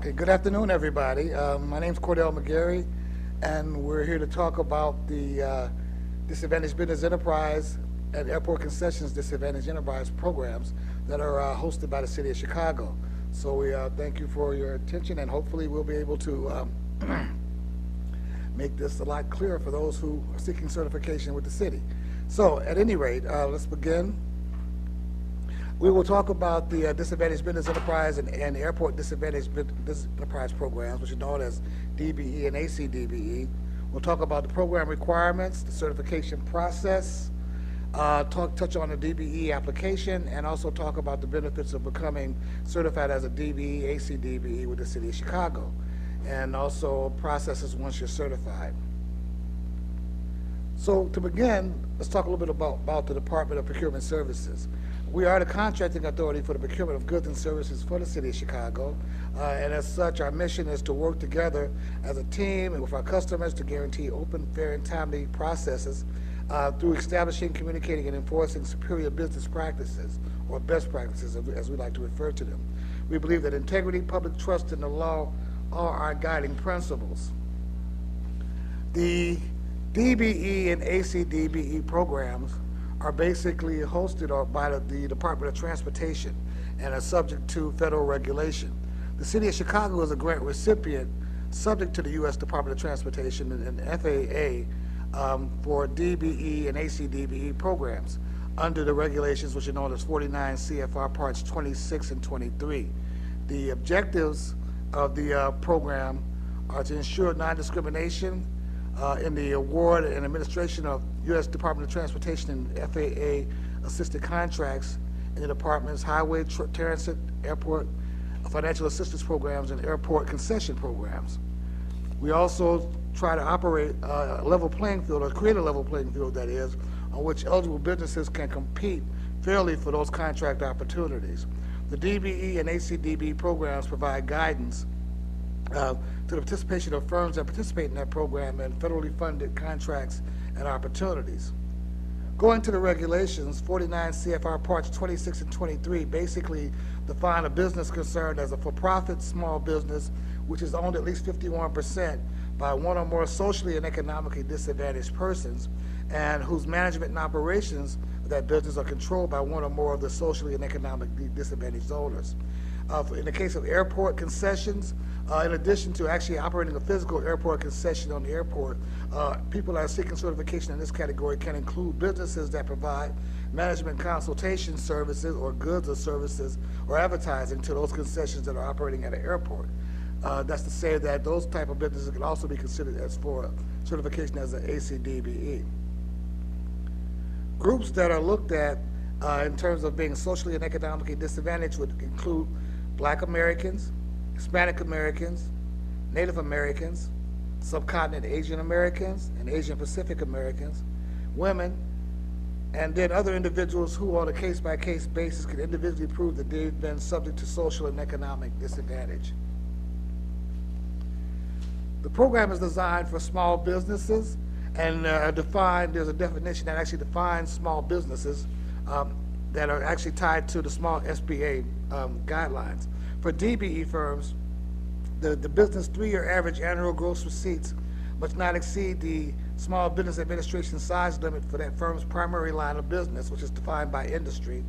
Okay, good afternoon, everybody. My name's Cordell McGarry, and we're here to talk about the Disadvantaged Business Enterprise and Airport Concessions Disadvantaged Enterprise programs that are hosted by the City of Chicago. So we thank you for your attention, and hopefully we'll be able to make this a lot clearer for those who are seeking certification with the city. So at any rate, let's begin. We will talk about the Disadvantaged Business Enterprise and Airport Disadvantaged Business Enterprise programs, which are known as DBE and ACDBE. We'll talk about the program requirements, the certification process, touch on the DBE application, and also talk about the benefits of becoming certified as a DBE, ACDBE with the City of Chicago, and also processes once you're certified. So to begin, let's talk a little bit about the Department of Procurement Services. We are the contracting authority for the procurement of goods and services for the City of Chicago, and as such, our mission is to work together as a team and with our customers to guarantee open, fair, and timely processes through establishing, communicating, and enforcing superior business practices, or best practices, as we like to refer to them. We believe that integrity, public trust, and the law are our guiding principles. The DBE and ACDBE programs are basically hosted by the Department of Transportation and are subject to federal regulation. The City of Chicago is a grant recipient subject to the U.S. Department of Transportation and FAA for DBE and ACDBE programs under the regulations which are known as 49 CFR Parts 26 and 23. The objectives of the program are to ensure non-discrimination in the award and administration of U.S. Department of Transportation and FAA assisted contracts in the department's highway, transit, airport, financial assistance programs, and airport concession programs. We also try to operate a level playing field, or create a level playing field, that is, on which eligible businesses can compete fairly for those contract opportunities. The DBE and ACDBE programs provide guidance to the participation of firms that participate in that program and federally funded contracts and opportunities. Going to the regulations, 49 CFR Parts 26 and 23 basically define a business concerned as a for-profit small business which is owned at least 51% by one or more socially and economically disadvantaged persons, and whose management and operations of that business are controlled by one or more of the socially and economically disadvantaged owners. In the case of airport concessions, in addition to actually operating a physical airport concession on the airport, people that are seeking certification in this category can include businesses that provide management consultation services or goods or services or advertising to those concessions that are operating at an airport. That's to say that those type of businesses can also be considered as for certification as an ACDBE. Groups that are looked at in terms of being socially and economically disadvantaged would include Black Americans, Hispanic Americans, Native Americans, subcontinent Asian Americans, and Asian Pacific Americans, women, and then other individuals who on a case-by-case basis can individually prove that they've been subject to social and economic disadvantage. The program is designed for small businesses and there's a definition that actually defines small businesses that are actually tied to the small SBA guidelines. For DBE firms, the business 3-year average annual gross receipts must not exceed the Small Business Administration size limit for that firm's primary line of business, which is defined by industry,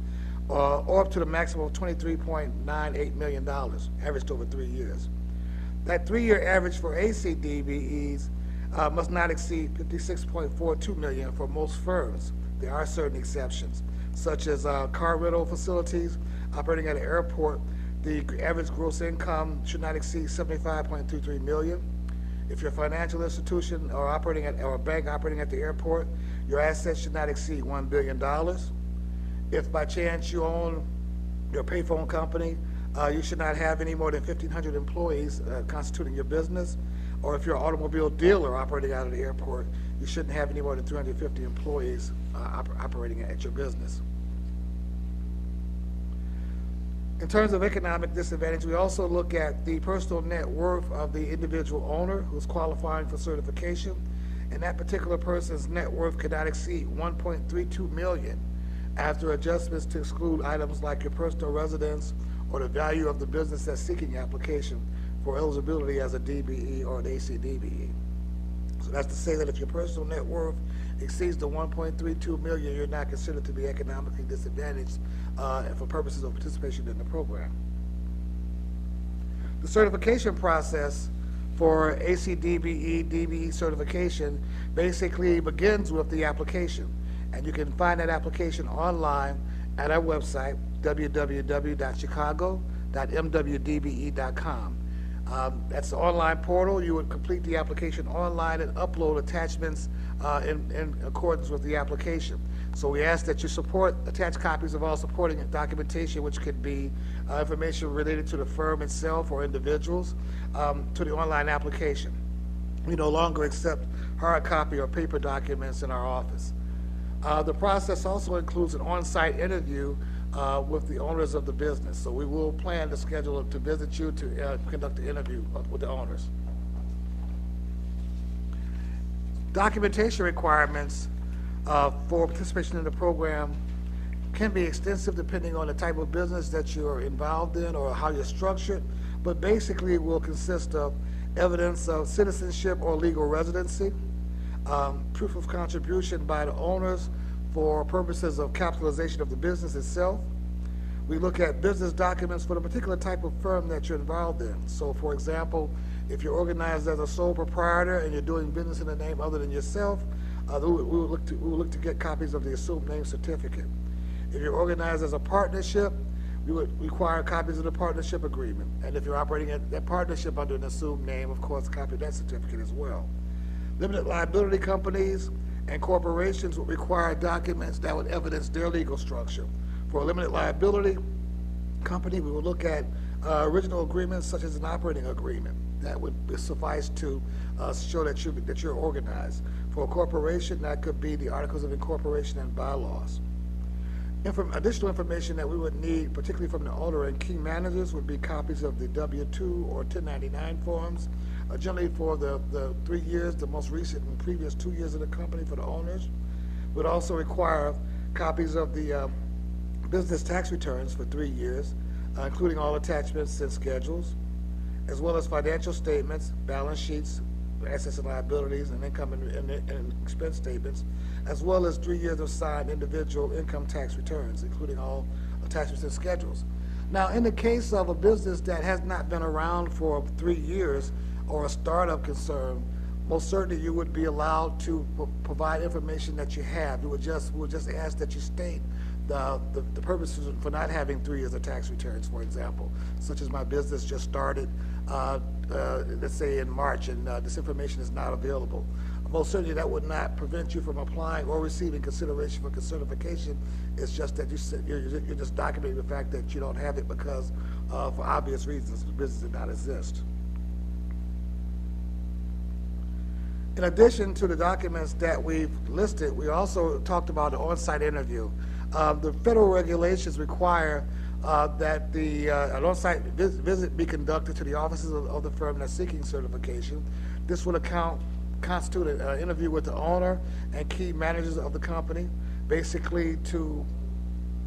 or up to the maximum of $23.98 million, averaged over 3 years. That 3-year average for ACDBEs must not exceed $56.42 million for most firms. There are certain exceptions, such as car rental facilities operating at an airport. The average gross income should not exceed $75.23 million. If you're a financial institution or a bank operating at the airport, your assets should not exceed $1 billion. If by chance you own your payphone company, you should not have any more than 1,500 employees constituting your business. Or if you're an automobile dealer operating out of the airport, you shouldn't have any more than 350 employees operating at your business. In terms of economic disadvantage, we also look at the personal net worth of the individual owner who's qualifying for certification, and that particular person's net worth cannot exceed $1.32 million after adjustments to exclude items like your personal residence or the value of the business that's seeking application for eligibility as a DBE or an ACDBE. So that's to say that if your personal net worth exceeds the 1.32 million, you're not considered to be economically disadvantaged for purposes of participation in the program. The certification process for ACDBE, DBE certification basically begins with the application. And you can find that application online at our website, www.chicago.mwdbe.com. That's the online portal. You would complete the application online and upload attachments in accordance with the application. So we ask that you attach copies of all supporting documentation, which could be information related to the firm itself or individuals, to the online application. We no longer accept hard copy or paper documents in our office. The process also includes an on-site interview with the owners of the business. So we will plan to schedule to visit you to conduct the interview with the owners. Documentation requirements for participation in the program can be extensive depending on the type of business that you're involved in or how you're structured, but basically it will consist of evidence of citizenship or legal residency, proof of contribution by the owners for purposes of capitalization of the business itself. We look at business documents for the particular type of firm that you're involved in. So for example, if you're organized as a sole proprietor and you're doing business in a name other than yourself, we will look to get copies of the assumed name certificate. If you're organized as a partnership, we would require copies of the partnership agreement. And if you're operating that partnership under an assumed name, of course, a copy of that certificate as well. Limited liability companies and corporations would require documents that would evidence their legal structure. For a limited liability company, we would look at original agreements such as an operating agreement. That would suffice to show that you're organized. For a corporation, that could be the articles of incorporation and bylaws. Additional information that we would need, particularly from the owner and key managers, would be copies of the W-2 or 1099 forms, generally for the 3 years, the most recent and previous 2 years of the company for the owners. Would also require copies of the business tax returns for 3 years, including all attachments and schedules, as well as financial statements, balance sheets, assets and liabilities, and income and expense statements, as well as 3 years of signed individual income tax returns, including all attachments and schedules. Now, in the case of a business that has not been around for 3 years or a startup concern, most certainly you would be allowed to provide information that you have. We would just ask that you state the purposes for not having 3 years of tax returns, for example, such as my business just started, let's say in March, and this information is not available. Most certainly that would not prevent you from applying or receiving consideration for certification. It's just that you're just documenting the fact that you don't have it because for obvious reasons the business did not exist. In addition to the documents that we've listed, we also talked about the on-site interview. The federal regulations require that an on-site visit be conducted to the offices of the firm that's seeking certification. This will constitute an interview with the owner and key managers of the company, basically to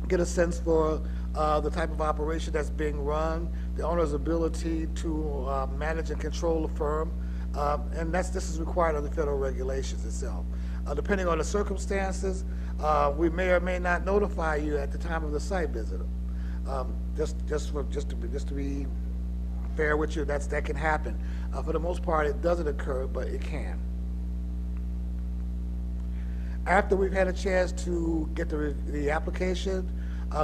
get a sense for the type of operation that's being run, the owner's ability to manage and control the firm, and this is required under the federal regulations itself. Depending on the circumstances, we may or may not notify you at the time of the site visit. Just to be fair with you, that can happen. For the most part, it doesn't occur, but it can. After we've had a chance to get the application,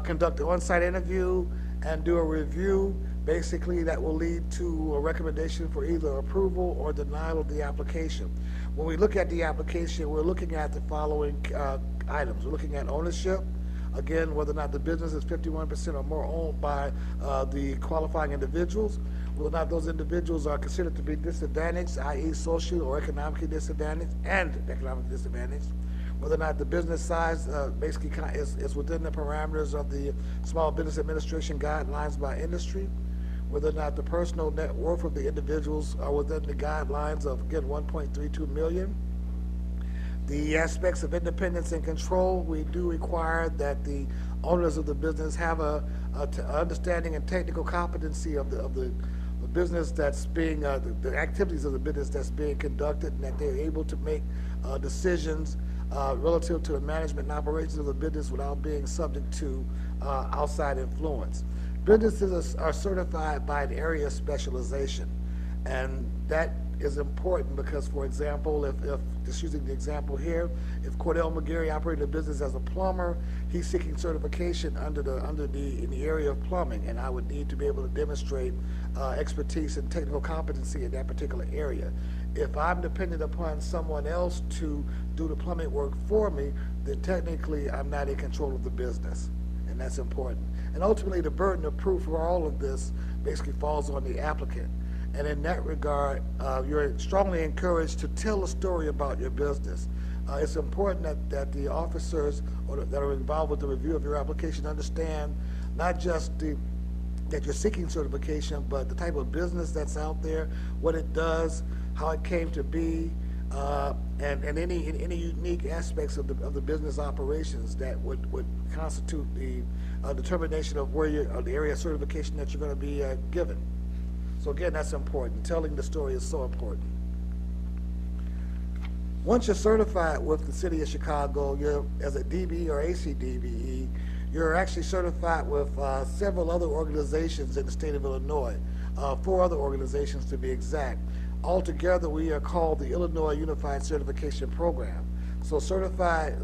conduct the on-site interview, and do a review, basically that will lead to a recommendation for either approval or denial of the application. When we look at the application, we're looking at the following items. We're looking at ownership, again, whether or not the business is 51% or more owned by the qualifying individuals, whether or not those individuals are considered to be disadvantaged, i.e. socially or economically disadvantaged, whether or not the business size basically is within the parameters of the Small Business Administration guidelines by industry, whether or not the personal net worth of the individuals are within the guidelines of, again, 1.32 million. The aspects of independence and control, we do require that the owners of the business have a understanding and technical competency of the business that's being, the activities of the business that's being conducted, and that they're able to make decisions relative to the management and operations of the business without being subject to outside influence. Businesses are certified by an area of specialization, and that is important because, for example, if just using the example here, if Cordell McGarry operated a business as a plumber, he's seeking certification in the area of plumbing, and I would need to be able to demonstrate expertise and technical competency in that particular area. If I'm dependent upon someone else to do the plumbing work for me, then technically I'm not in control of the business, and that's important. And ultimately, the burden of proof for all of this basically falls on the applicant. And in that regard, you're strongly encouraged to tell a story about your business. It's important that the officers that are involved with the review of your application understand not just that you're seeking certification, but the type of business that's out there, what it does, how it came to be, and any unique aspects of the business operations that would constitute the determination of where the area of certification that you're going to be given. So again, that's important. Telling the story is so important. Once you're certified with the City of Chicago, as a DBE or ACDBE, you're actually certified with several other organizations in the state of Illinois, 4 other organizations to be exact. Altogether, we are called the Illinois Unified Certification Program. So certified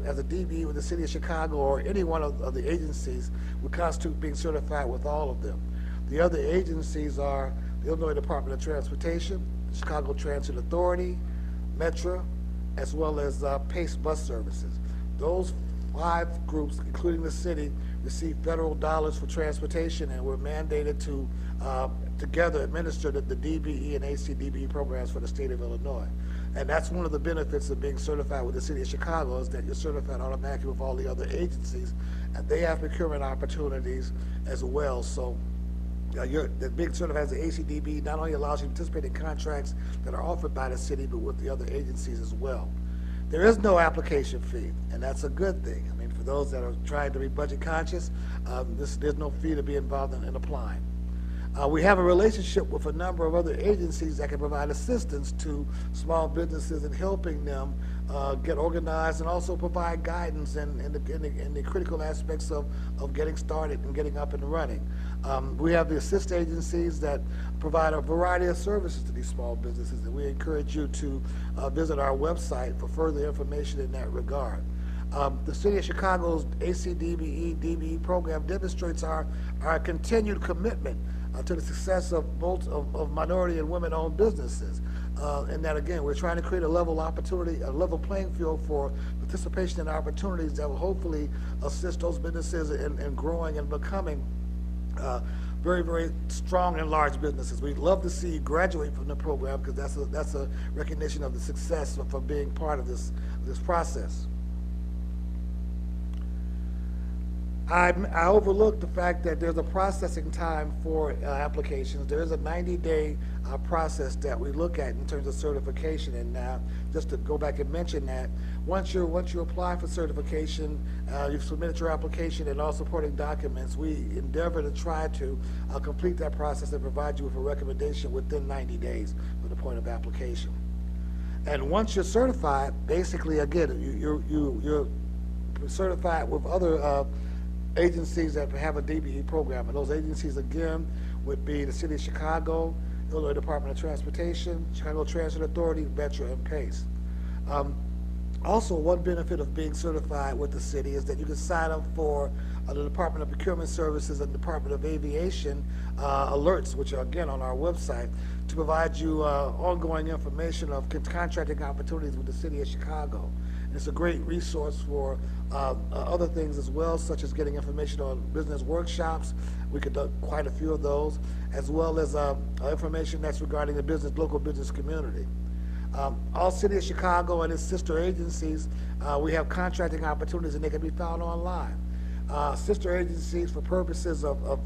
as a DBE with the City of Chicago or any one of the agencies would constitute being certified with all of them. The other agencies are the Illinois Department of Transportation, the Chicago Transit Authority, Metra, as well as PACE bus services. Those 5 groups, including the city, receive federal dollars for transportation, and we're mandated to together administer the DBE and ACDBE programs for the state of Illinois. And that's one of the benefits of being certified with the City of Chicago, is that you're certified automatically with all the other agencies, and they have procurement opportunities as well. So being certified as the ACDBE not only allows you to participate in contracts that are offered by the city, but with the other agencies as well. There is no application fee, and that's a good thing. I mean, for those that are trying to be budget conscious, there's no fee to be involved in applying. We have a relationship with a number of other agencies that can provide assistance to small businesses in helping them get organized, and also provide guidance in the critical aspects of getting started and getting up and running. We have the assist agencies that provide a variety of services to these small businesses, and we encourage you to visit our website for further information in that regard. The City of Chicago's ACDBE DBE program demonstrates our continued commitment to the success of minority and women-owned businesses. And that, again, we're trying to create a level playing field for participation and opportunities that will hopefully assist those businesses in growing and becoming very, very strong and large businesses. We'd love to see you graduate from the program, because that's a recognition of the success for being part of this process. I overlooked the fact that there's a processing time for applications. There is a 90-day process that we look at in terms of certification. And just to go back and mention that, once you apply for certification, you've submitted your application and all supporting documents, we endeavor to try to complete that process and provide you with a recommendation within 90 days from the point of application. And once you're certified, basically, again, you're certified with other agencies that have a DBE program, and those agencies again would be the City of Chicago, Illinois Department of Transportation, Chicago Transit Authority, Metra, and PACE. Also, one benefit of being certified with the city is that you can sign up for the Department of Procurement Services and Department of Aviation alerts, which are again on our website, to provide you ongoing information of contracting opportunities with the City of Chicago. It's a great resource for other things as well, such as getting information on business workshops. We conduct quite a few of those, as well as information that's regarding the local business community. All City of Chicago and its sister agencies, we have contracting opportunities, and they can be found online. Sister agencies, for purposes of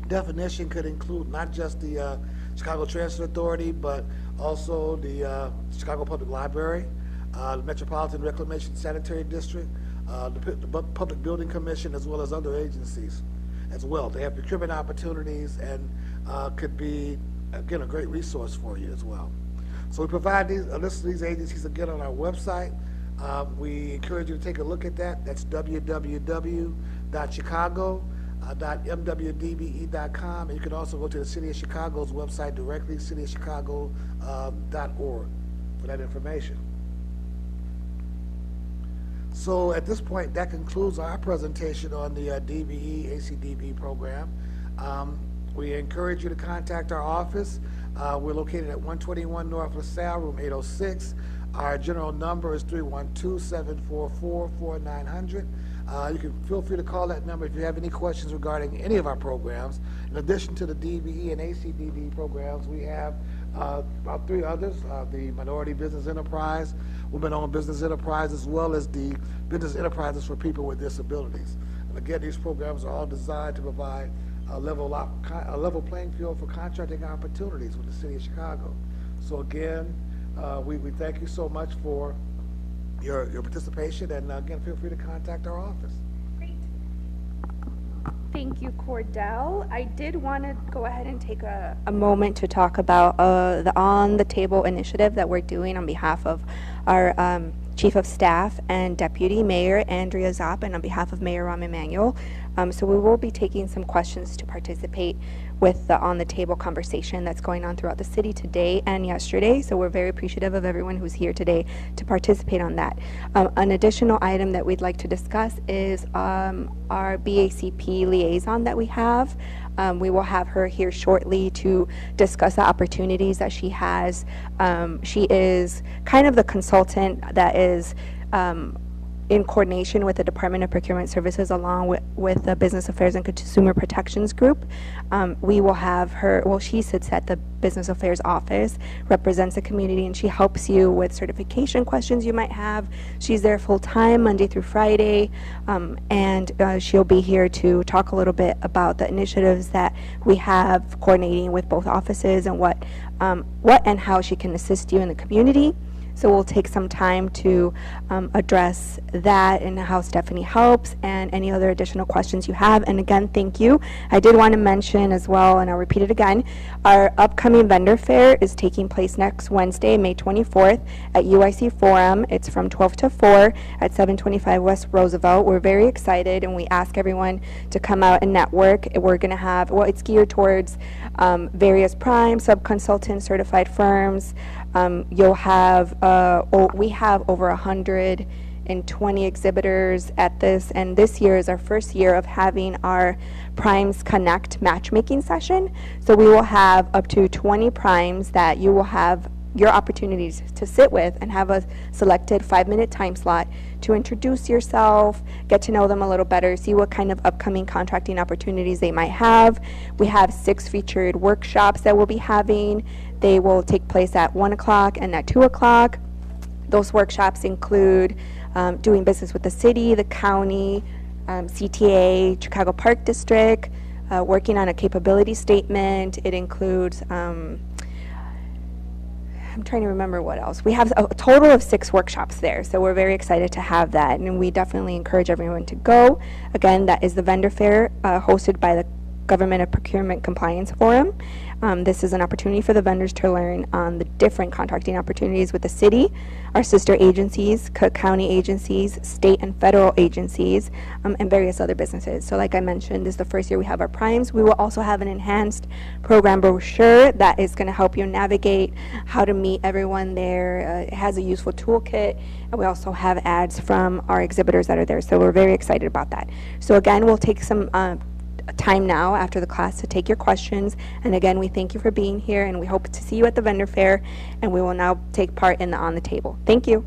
definition, could include not just the Chicago Transit Authority, but also the Chicago Public Library, the Metropolitan Reclamation Sanitary District, the Public Building Commission, as well as other agencies as well. They have procurement opportunities, and could be, again, a great resource for you as well. So we provide a list of these agencies again on our website. We encourage you to take a look at that. That's www.chicago.mwdbe.com. And you can also go to the City of Chicago's website directly, cityofchicago.org, for that information. So at this point, that concludes our presentation on the DBE, ACDBE program. We encourage you to contact our office. We're located at 121 North LaSalle, room 806. Our general number is 312-744-4900. You can feel free to call that number if you have any questions regarding any of our programs. In addition to the DBE and ACDBE programs, we have about 3 others, the Minority Business Enterprise, Women-Owned Business Enterprise, as well as the Business Enterprises for People with Disabilities. And again, these programs are all designed to provide a level playing field for contracting opportunities with the City of Chicago. So again, we thank you so much for your participation, and again, feel free to contact our office. Great. Thank you, Cordell. I did want to go ahead and take a moment to talk about the On the Table initiative that we're doing on behalf of our Chief of Staff and Deputy Mayor Andrea Zopp, and on behalf of Mayor Rahm Emanuel. So we will be taking some questions to participate with the On the Table conversation that's going on throughout the city today and yesterday. So we're very appreciative of everyone who's here today to participate on that. An additional item that we'd like to discuss is our BACP liaison that we have. We will have her here shortly to discuss the opportunities that she has. She is kind of the consultant that is in coordination with the Department of Procurement Services along with the Business Affairs and Consumer Protections Group. We will have her, well, she sits at the Business Affairs office, represents the community, and she helps you with certification questions you might have. She's there full-time, Monday through Friday, and she'll be here to talk a little bit about the initiatives that we have coordinating with both offices and what and how she can assist you in the community. So we'll take some time to address that and how Stephanie helps and any other additional questions you have. And again, thank you. I did want to mention as well, and I'll repeat it again, our upcoming vendor fair is taking place next Wednesday, May 24th at UIC Forum. It's from 12 to 4 at 725 West Roosevelt. We're very excited, and we ask everyone to come out and network. We're going to have, well, it's geared towards various prime, sub-consultant, certified firms. You'll have, we have over 120 exhibitors at this, and this year is our first year of having our Primes Connect matchmaking session. So we will have up to 20 primes that you will have your opportunities to sit with and have a selected 5-minute time slot to introduce yourself, get to know them a little better, see what kind of upcoming contracting opportunities they might have. We have 6 featured workshops that we'll be having. They will take place at 1 o'clock and at 2 o'clock. Those workshops include doing business with the city, the county, CTA, Chicago Park District, working on a capability statement. It includes I'm trying to remember what else. We have a total of 6 workshops there, so we're very excited to have that, and we definitely encourage everyone to go. Again, that is the vendor fair hosted by the Government of Procurement Compliance Forum. This is an opportunity for the vendors to learn on the different contracting opportunities with the city, our sister agencies, Cook County agencies, state and federal agencies, and various other businesses. So like I mentioned, this is the first year we have our primes. We will also have an enhanced program brochure that is going to help you navigate how to meet everyone there. It has a useful toolkit, and we also have ads from our exhibitors that are there. So we're very excited about that. So again, we'll take some time now after the class to take your questions, and again, we thank you for being here, and we hope to see you at the vendor fair, and we will now take part in the On the Table. Thank you.